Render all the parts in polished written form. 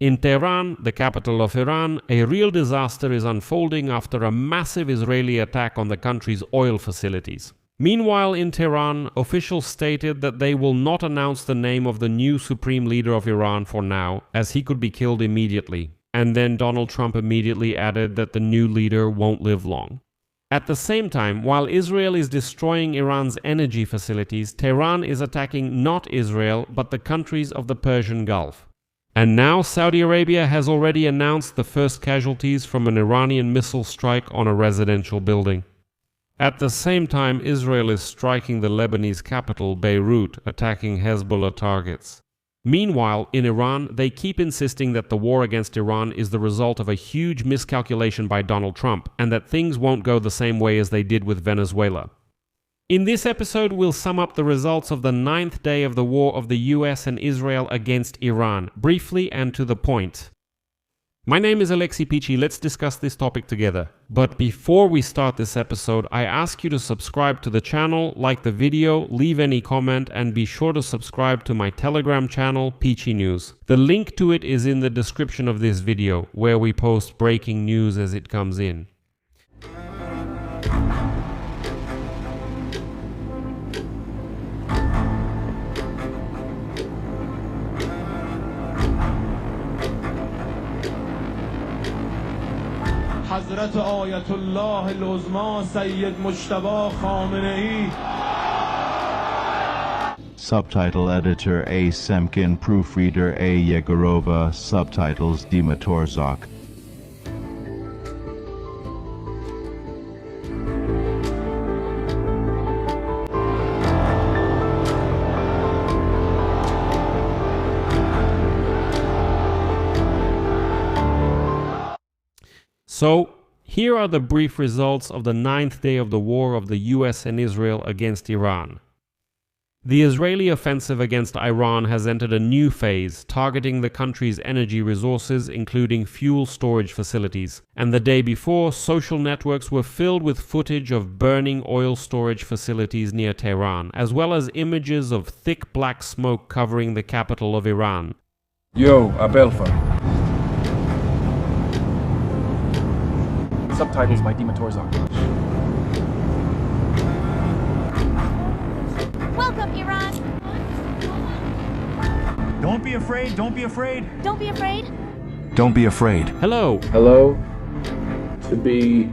In Tehran, the capital of Iran, a real disaster is unfolding after a massive Israeli attack on the country's oil facilities. Meanwhile, in Tehran, officials stated that they will not announce the name of the new supreme leader of Iran for now, as he could be killed immediately. And then Donald Trump immediately added that the new leader won't live long. At the same time, while Israel is destroying Iran's energy facilities, Tehran is attacking not Israel, but the countries of the Persian Gulf. And now Saudi Arabia has already announced the first casualties from an Iranian missile strike on a residential building. At the same time, Israel is striking the Lebanese capital, Beirut, attacking Hezbollah targets. Meanwhile, in Iran, they keep insisting that the war against Iran is the result of a huge miscalculation by Donald Trump, and that things won't go the same way as they did with Venezuela. In this episode, we'll sum up the results of the 9th day of the war of the US and Israel against Iran, briefly and to the point. My name is Alexei Pichi, let's discuss this topic together. But before we start this episode, I ask you to subscribe to the channel, like the video, leave any comment, and be sure to subscribe to my Telegram channel, Pichi News. The link to it is in the description of this video, where we post breaking news as it comes in. حضرت آیت الله العظما سید مجتبی خامنه‌ای. Subtitle editor A. Semkin, proofreader A. Yegorova, subtitles Dima Torzak. So, here are the brief results of the 9th day of the war of the US and Israel against Iran. The Israeli offensive against Iran has entered a new phase, targeting the country's energy resources, including fuel storage facilities. And the day before, social networks were filled with footage of burning oil storage facilities near Tehran, as well as images of thick black smoke covering the capital of Iran. Yo, Abelfa. Subtitles by Dima Torzak. Welcome, Iran! Don't be afraid, don't be afraid. Don't be afraid. Don't be afraid. Hello! Hello. To be...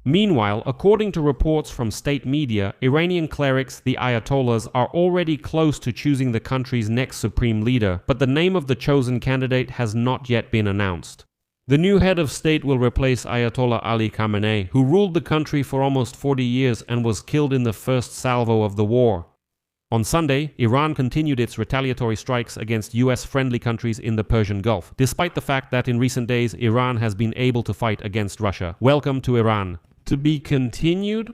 Meanwhile, according to reports from state media, Iranian clerics, the Ayatollahs, are already close to choosing the country's next supreme leader, but the name of the chosen candidate has not yet been announced. The new head of state will replace Ayatollah Ali Khamenei, who ruled the country for almost 40 years and was killed in the first salvo of the war. On Sunday, Iran continued its retaliatory strikes against US-friendly countries in the Persian Gulf, despite the fact that in recent days Iran has been able to fight against Russia. Welcome to Iran. To be continued?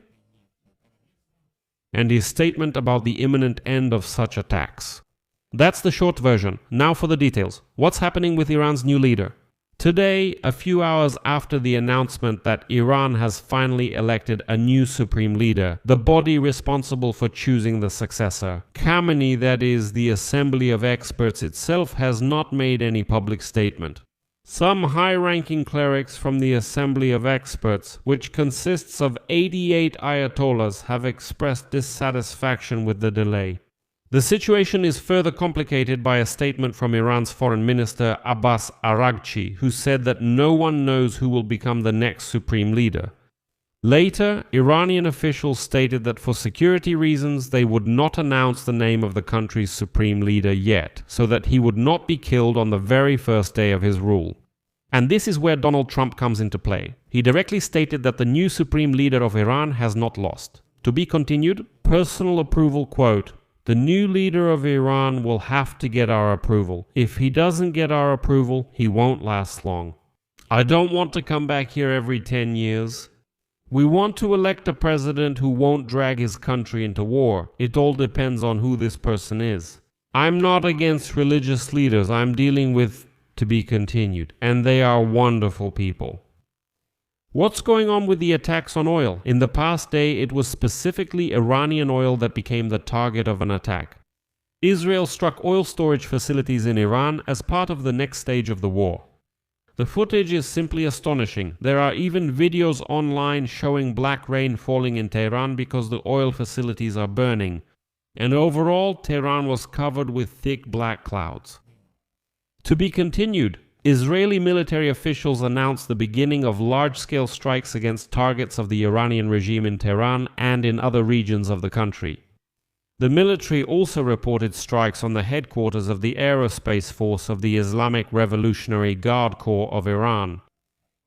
And his statement about the imminent end of such attacks. That's the short version. Now for the details. What's happening with Iran's new leader? Today, a few hours after the announcement that Iran has finally elected a new supreme leader, the body responsible for choosing the successor, Khamenei, that is, the Assembly of Experts itself, has not made any public statement. Some high-ranking clerics from the Assembly of Experts, which consists of 88 Ayatollahs, have expressed dissatisfaction with the delay. The situation is further complicated by a statement from Iran's Foreign Minister Abbas Araghchi, who said that no one knows who will become the next supreme leader. Later, Iranian officials stated that for security reasons they would not announce the name of the country's supreme leader yet, so that he would not be killed on the very first day of his rule. And this is where Donald Trump comes into play. He directly stated that the new supreme leader of Iran has not lost. To be continued, personal approval quote, "The new leader of Iran will have to get our approval. If he doesn't get our approval, he won't last long. I don't want to come back here every 10 years. We want to elect a president who won't drag his country into war. It all depends on who this person is. I'm not against religious leaders. I'm dealing with to be continued, and they are wonderful people." What's going on with the attacks on oil? In the past day, it was specifically Iranian oil that became the target of an attack. Israel struck oil storage facilities in Iran as part of the next stage of the war. The footage is simply astonishing. There are even videos online showing black rain falling in Tehran because the oil facilities are burning. And overall, Tehran was covered with thick black clouds. To be continued, Israeli military officials announced the beginning of large-scale strikes against targets of the Iranian regime in Tehran and in other regions of the country. The military also reported strikes on the headquarters of the Aerospace Force of the Islamic Revolutionary Guard Corps of Iran.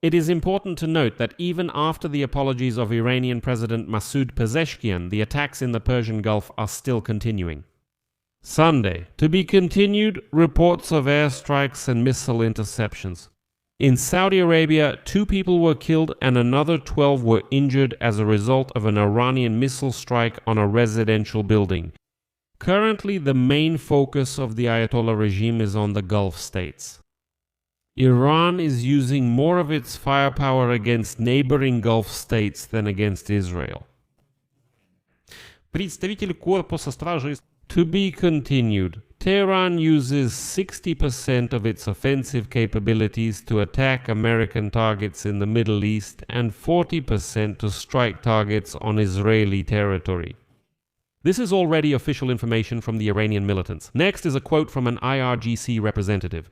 It is important to note that even after the apologies of Iranian President Masoud Pezeshkian, the attacks in the Persian Gulf are still continuing. Sunday. To be continued, reports of airstrikes and missile interceptions. In Saudi Arabia, 2 people were killed and another 12 were injured as a result of an Iranian missile strike on a residential building. Currently, the main focus of the Ayatollah regime is on the Gulf states. Iran is using more of its firepower against neighboring Gulf states than against Israel. Представитель корпуса стражей. To be continued. Tehran uses 60% of its offensive capabilities to attack American targets in the Middle East and 40% to strike targets on Israeli territory. This is already official information from the Iranian militants. Next is a quote from an IRGC representative.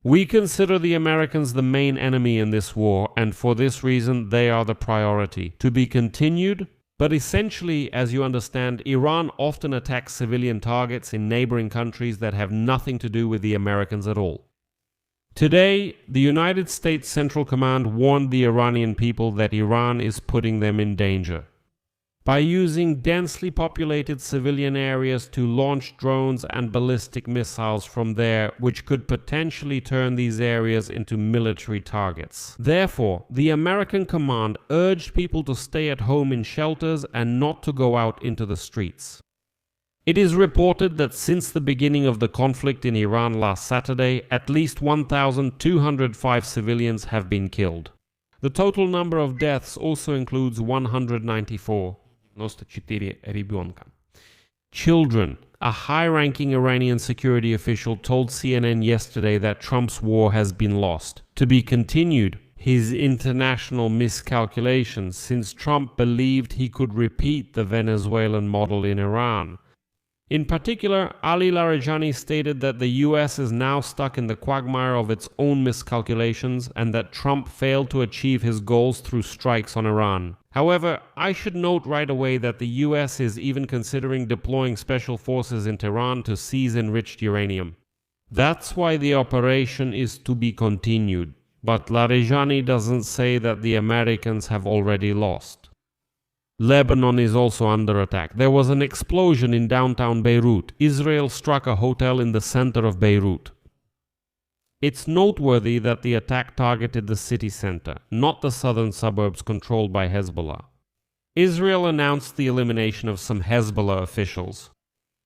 "We consider the Americans the main enemy in this war, and for this reason they are the priority. To be continued. But essentially, as you understand, Iran often attacks civilian targets in neighboring countries that have nothing to do with the Americans at all. Today, the United States Central Command warned the Iranian people that Iran is putting them in danger. By using densely populated civilian areas to launch drones and ballistic missiles from there, which could potentially turn these areas into military targets. Therefore, the American command urged people to stay at home in shelters and not to go out into the streets. It is reported that since the beginning of the conflict in Iran last Saturday, at least 1,205 civilians have been killed. The total number of deaths also includes 194. 94 ребенка. Children. A high-ranking Iranian security official told CNN yesterday that Trump's war has been lost. To be continued, his international miscalculations, since Trump believed he could repeat the Venezuelan model in Iran. In particular, Ali Larijani stated that the US is now stuck in the quagmire of its own miscalculations and that Trump failed to achieve his goals through strikes on Iran. However, I should note right away that the US is even considering deploying special forces in Tehran to seize enriched uranium. That's why the operation is to be continued, but Larijani doesn't say that the Americans have already lost. Lebanon is also under attack. There was an explosion in downtown Beirut. Israel struck a hotel in the center of Beirut. It's noteworthy that the attack targeted the city center, not the southern suburbs controlled by Hezbollah. Israel announced the elimination of some Hezbollah officials.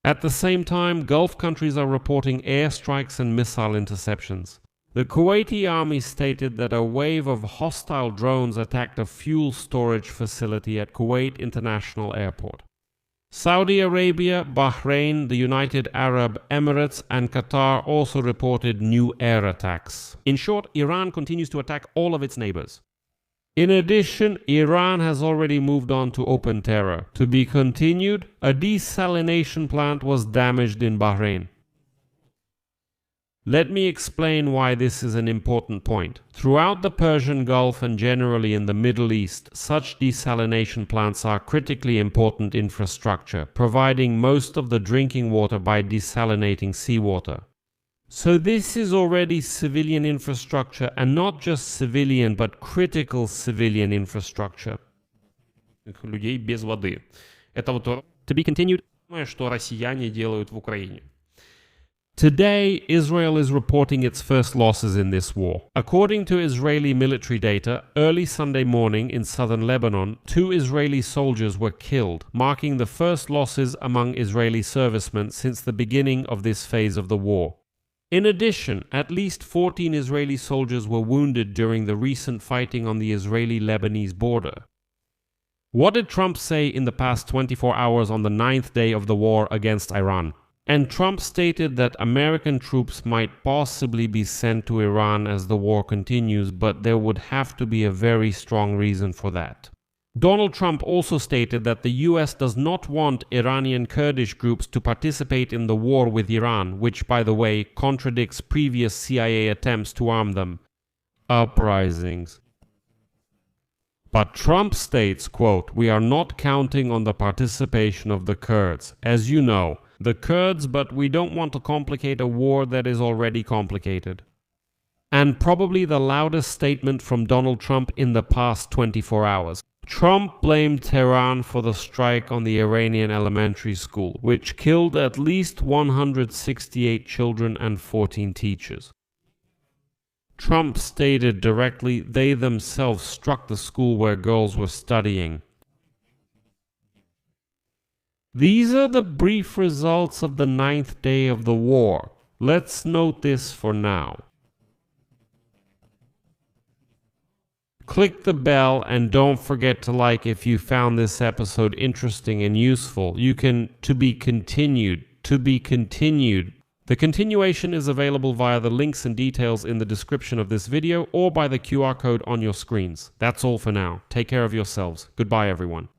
At the same time, Gulf countries are reporting airstrikes and missile interceptions. The Kuwaiti army stated that a wave of hostile drones attacked a fuel storage facility at Kuwait International Airport. Saudi Arabia, Bahrain, the United Arab Emirates, and Qatar also reported new air attacks. In short, Iran continues to attack all of its neighbors. In addition, Iran has already moved on to open terror. To be continued, a desalination plant was damaged in Bahrain. Let me explain why this is an important point. Throughout the Persian Gulf and generally in the Middle East, such desalination plants are critically important infrastructure, providing most of the drinking water by desalinating seawater. So this is already civilian infrastructure, and not just civilian, but critical civilian infrastructure. Людей без воды. Это вот To be continued. что россияне делают в Украине. Today, Israel is reporting its first losses in this war. According to Israeli military data, early Sunday morning in southern Lebanon, 2 Israeli soldiers were killed, marking the first losses among Israeli servicemen since the beginning of this phase of the war. In addition, at least 14 Israeli soldiers were wounded during the recent fighting on the Israeli-Lebanese border. What did Trump say in the past 24 hours on the 9th day of the war against Iran? And Trump stated that American troops might possibly be sent to Iran as the war continues, but there would have to be a very strong reason for that. Donald Trump also stated that the US does not want Iranian Kurdish groups to participate in the war with Iran, which, by the way, contradicts previous CIA attempts to arm them. Uprisings. But Trump states, quote, "We are not counting on the participation of the Kurds. As you know, the Kurds, but we don't want to complicate a war that is already complicated." And probably the loudest statement from Donald Trump in the past 24 hours. Trump blamed Tehran for the strike on the Iranian elementary school, which killed at least 168 children and 14 teachers. Trump stated directly they themselves struck the school where girls were studying. These are the brief results of the 9th day of the war. Let's note this for now. Click the bell and don't forget to like if you found this episode interesting and useful. You can to be continued. The continuation is available via the links and details in the description of this video or by the QR code on your screens. That's all for now. Take care of yourselves. Goodbye, everyone.